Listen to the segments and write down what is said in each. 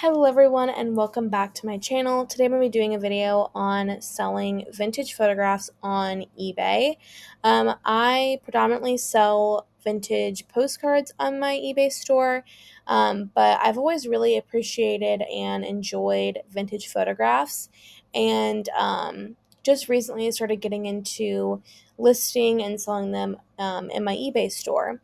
Hello everyone and welcome back to my channel. Today I'm going to be doing a video on selling vintage photographs on eBay. I predominantly sell vintage postcards on my eBay store, but I've always really appreciated and enjoyed vintage photographs, and just recently I started getting into listing and selling them in my eBay store.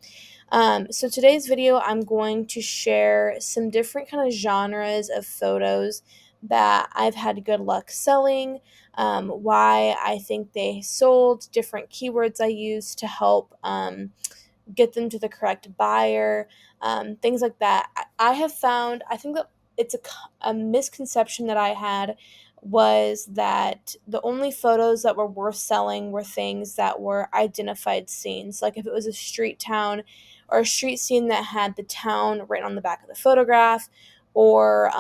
So today's video, I'm going to share some different kind of genres of photos that I've had good luck selling, why I think they sold, different keywords I used to help get them to the correct buyer, things like that. I have found, I think that it's a misconception that I had was that the only photos that were worth selling were things that were identified scenes. Like if it was a street town or a street scene that had the town written on the back of the photograph, or,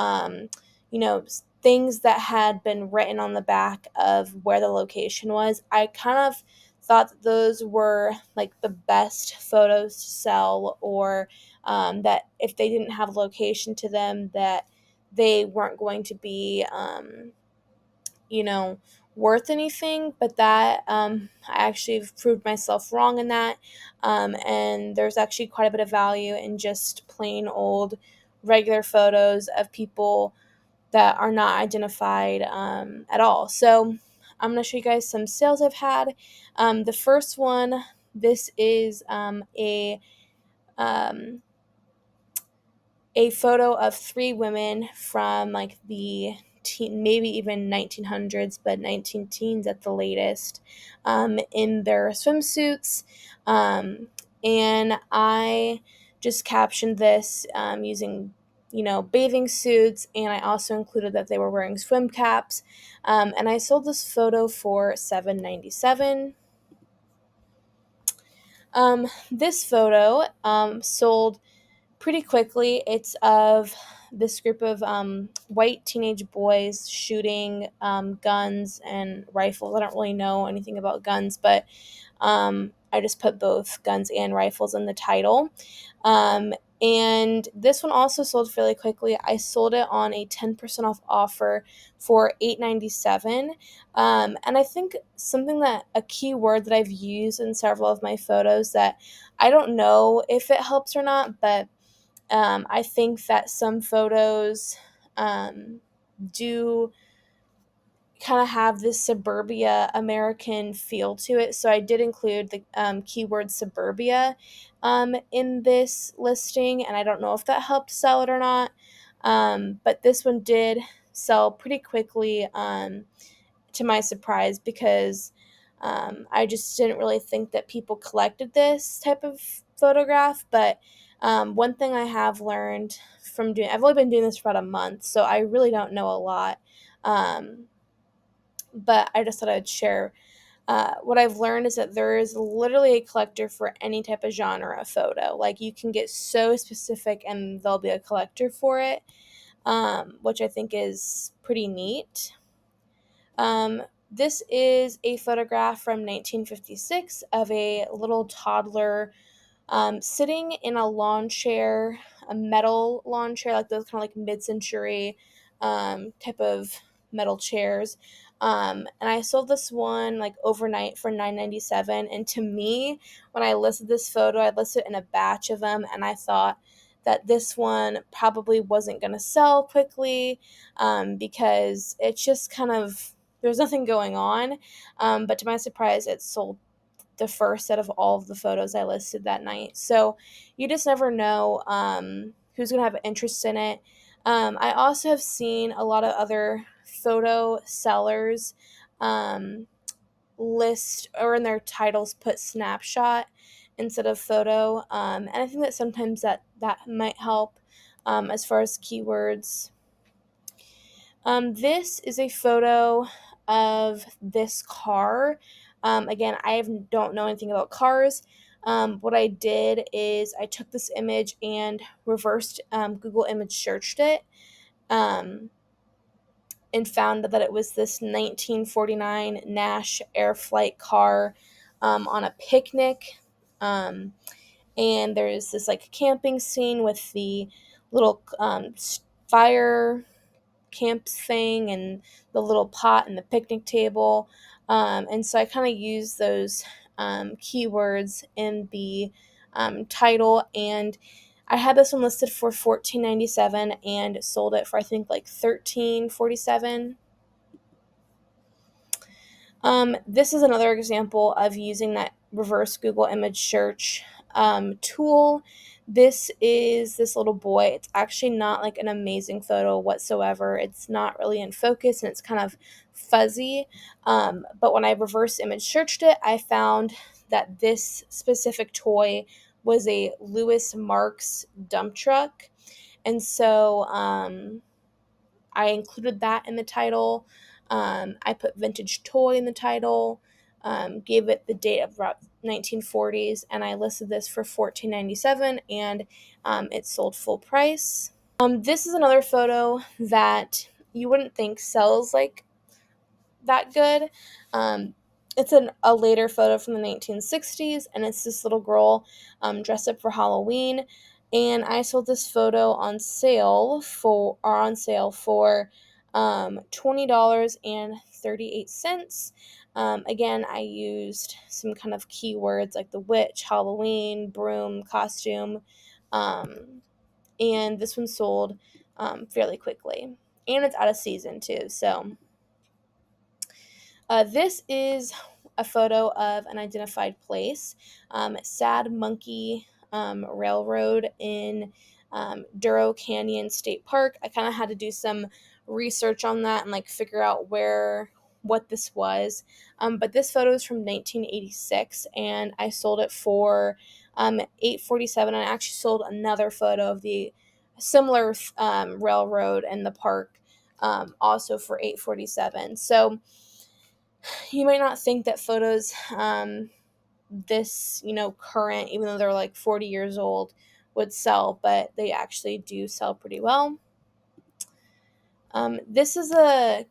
things that had been written on the back of where the location was. I kind of thought that those were like the best photos to sell, or that if they didn't have a location to them, that they weren't going to be, worth anything. But that I actually have proved myself wrong in that, and there's actually quite a bit of value in just plain old regular photos of people that are not identified at all. So I'm going to show you guys some sales I've had. The first one, this is um, a photo of three women from like the maybe even 1900s, but 19 teens at the latest, in their swimsuits. And I just captioned this using bathing suits, and I also included that they were wearing swim caps. And I sold this photo for $7.97. This photo sold pretty quickly. It's of this group of white teenage boys shooting guns and rifles. I don't really know anything about guns, but I just put both guns and rifles in the title. And this one also sold fairly quickly. I sold it on a 10% off offer for $8.97. And I think a key word that I've used in several of my photos that I don't know if it helps or not, but I think that some photos do kind of have this suburbia American feel to it. So I did include the keyword suburbia in this listing, and I don't know if that helped sell it or not. But this one did sell pretty quickly, to my surprise, because I just didn't really think that people collected this type of photograph. But one thing I have learned from I've only been doing this for about a month, so I really don't know a lot. But I just thought I would share. What I've learned is that there is literally a collector for any type of genre of photo. Like you can get so specific and there'll be a collector for it, which I think is pretty neat. This is a photograph from 1956 of a little toddler sitting in a lawn chair, a metal lawn chair, like those kind of like mid-century type of metal chairs. And I sold this one like overnight for $9.97. And to me, when I listed this photo, I listed in a batch of them, and I thought that this one probably wasn't going to sell quickly, because it's just kind of, there's nothing going on. But to my surprise, it sold the first set of all of the photos I listed that night. So you just never know who's going to have interest in it. I also have seen a lot of other photo sellers list, or in their titles put snapshot instead of photo. And I think that sometimes that might help as far as keywords. This is a photo of this car. Again, don't know anything about cars. What I did is I took this image and reversed Google image searched it, um, and found that it was this 1949 Nash Air Flight car on a picnic. And there's this like camping scene with the little fire camp thing and the little pot and the picnic table. And so I kind of use those keywords in the title, and I had this one listed for $14.97 and sold it for I think like $13.47. This is another example of using that reverse Google image search tool. This is this little boy. It's actually not like an amazing photo whatsoever. It's not really in focus and it's kind of fuzzy. But when I reverse image searched it, I found that this specific toy was a Lewis Marks dump truck. And so I included that in the title. I put vintage toy in the title, gave it the date of about 1940s, and I listed this for $14.97, and it sold full price. This is another photo that you wouldn't think sells like that good. It's a later photo from the 1960s, and it's this little girl dressed up for Halloween. And I sold this photo on sale for $20.38. Again, I used some kind of keywords like the witch, Halloween, broom, costume, and this one sold fairly quickly. And it's out of season too, so. This is a photo of an identified place, Sad Monkey Railroad in Duro Canyon State Park. I kind of had to do some research on that and like figure out what this was. But this photo is from 1986, and I sold it for $8.47. I actually sold another photo of the similar railroad in the park, also for $8.47. So you might not think that photos this current, even though they're like 40 years old, would sell, but they actually do sell pretty well. This is the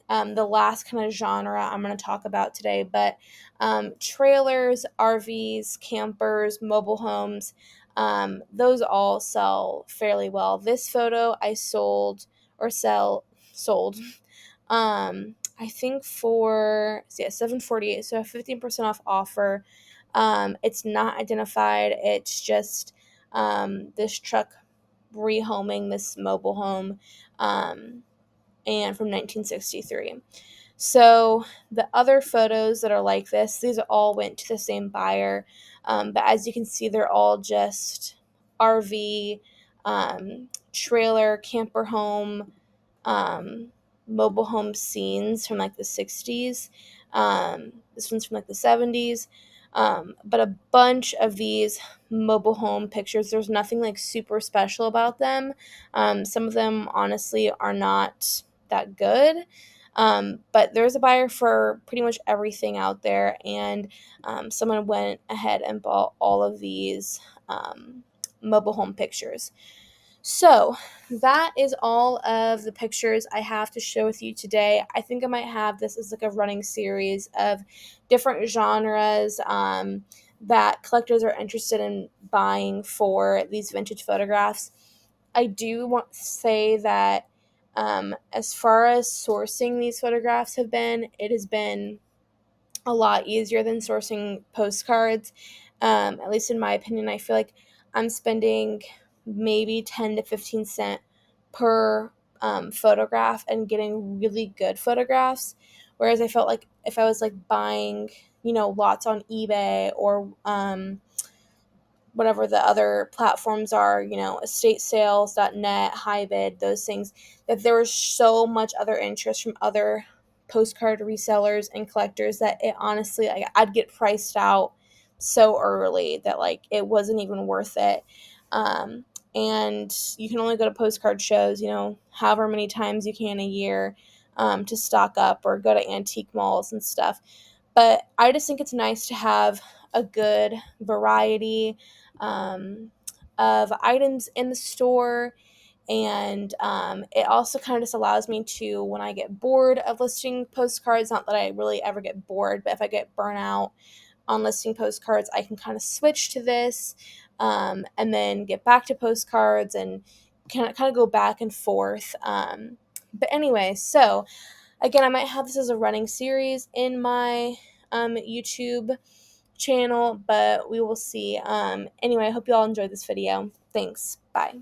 last kind of genre I'm going to talk about today, but trailers, RVs, campers, mobile homes, those all sell fairly well. This photo I sold I think for $7.48, so a 15% off offer. It's not identified. It's just this truck rehoming this mobile home, and from 1963. So the other photos that are like this, these all went to the same buyer, but as you can see, they're all just RV, trailer, camper home, um, mobile home scenes from like the 60s. This one's from like the 70s. But a bunch of these mobile home pictures, there's nothing like super special about them. Some of them honestly are not that good. But there's a buyer for pretty much everything out there, and someone went ahead and bought all of these mobile home pictures. So that is all of the pictures I have to share with you today. I think I might have this as like a running series of different genres that collectors are interested in buying for these vintage photographs. I do want to say that as far as sourcing these photographs it has been a lot easier than sourcing postcards. At least in my opinion, I feel like I'm spending maybe 10 to 15 cents per photograph and getting really good photographs. Whereas I felt like if I was like buying, lots on eBay or whatever the other platforms are, estatesales.net, HiBid, those things, that there was so much other interest from other postcard resellers and collectors that it honestly, like, I'd get priced out so early that like it wasn't even worth it. And you can only go to postcard shows, however many times you can a year, to stock up or go to antique malls and stuff. But I just think it's nice to have a good variety of items in the store. And it also kind of just allows me to, when I get bored of listing postcards, not that I really ever get bored, but if I get burnt out on listing postcards, I can kind of switch to this, and then get back to postcards and kind of go back and forth. But anyway, so again, I might have this as a running series in my YouTube channel, but we will see. Anyway, I hope you all enjoyed this video. Thanks. Bye.